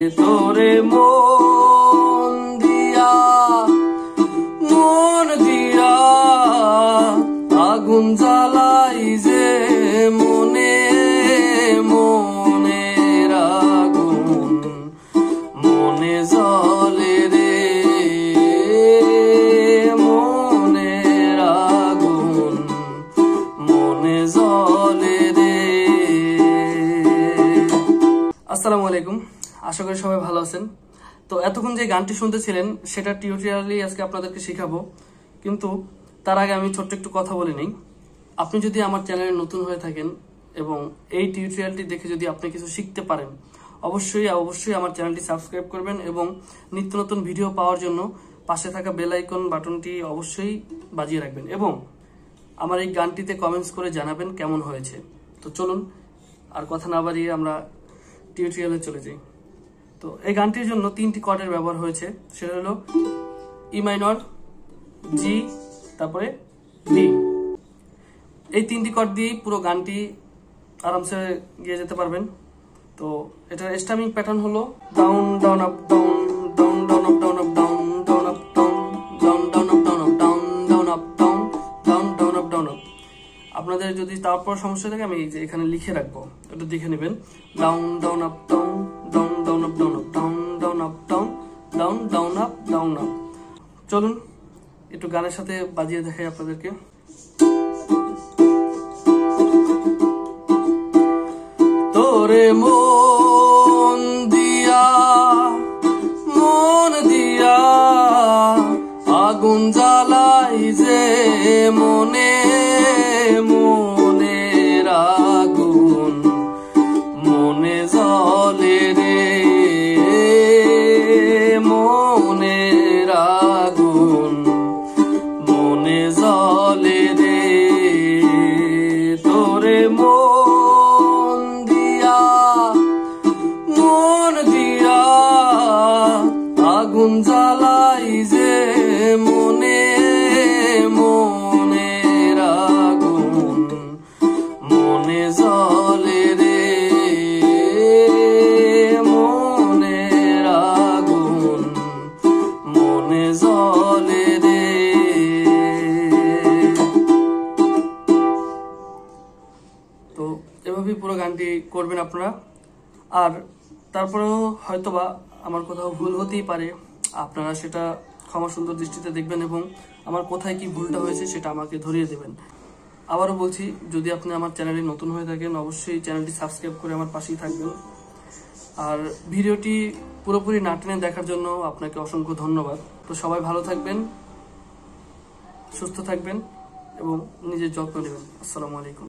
তোরে মন দিয়া আগুন জ্বালাই যে মনে মনের আগুন মনে জ্বলে রে মনের আগুন মনে জ্বলে রে। আসসালামু আলাইকুম, আশা করি সবাই ভালো আছেন। তো এতক্ষণ যে গানটি শুনতেছিলেন সেটা টিউটোরিয়ালি আজকে আপনাদেরকে শিখাবো, কিন্তু তার আগে আমি ছোট্ট একটু কথা বলে নিই। আপনি যদি আমার চ্যানেলে নতুন হয়ে থাকেন এবং এই টিউটোরিয়ালটি দেখে যদি আপনি কিছু শিখতে পারেন, অবশ্যই আমার চ্যানেলটি সাবস্ক্রাইব করবেন এবং নিত্য নতুন ভিডিও পাওয়ার জন্য পাশে থাকা বেল আইকন বাটনটি অবশ্যই বাজিয়ে রাখবেন এবং আমার এই গানটিতে কমেন্টস করে জানাবেন কেমন হয়েছে। তো চলুন আর কথা না বাড়িয়ে আমরা টিউটোরিয়ালে চলে যাই। তো এই গানটির জন্য 3টি কর্ডের ব্যবহার হয়েছে, সেটা হলো ই মাইনর, জি, তারপরে ডি। এই 3টি কর্ড দিয়েই পুরো গানটি আরামসে গিয়ে যেতে পারবেন। তো এটার স্টামিং প্যাটার্ন হলো down down up down down down up down up down down up down down down up down up down down up down down down up down up. আপনাদের যদি তারপর সমস্যা থাকে আমি এই যে এখানে লিখে রাখবো, এটা দেখে নেবেন। Down down up down down down up down up down down up down down down up down up. চলুন একটু গানের সাথে বাজিয়ে দেখাই আপনাদেরকে। তোরে মন দিয়া আগুন জ্বালাই যে মনে মনের আগুন মনে জ্বলে রে মনের আগুন মনে জ্বলে রে। তোরে মন দিয়া আগুন জ্বালাই যে মনে মনের আগুন মনে জ্বলে রে মনের আগুন মনে জ্বলে রে। তো এভাবেই পুরো গানটি করবেন আপনারা। আর তারপরেও হয়তোবা আমার কোথাও ভুল হতেই পারে, আপনারা সেটা ক্ষমা সুন্দর দৃষ্টিতে দেখবেন এবং আমার কোথায় কি ভুলটা হয়েছে সেটা আমাকে ধরিয়ে দেবেন। আবারও বলছি, যদি আপনি আমার চ্যানেলে নতুন হয়ে থাকেন অবশ্যই চ্যানেলটি সাবস্ক্রাইব করে আমার পাশেই থাকবেন। আর ভিডিওটি পুরোপুরি না টেনে দেখার জন্য আপনাকে অসংখ্য ধন্যবাদ। তো সবাই ভালো থাকবেন, সুস্থ থাকবেন এবং নিজের যত্ন নেবেন। আসসালামু আলাইকুম।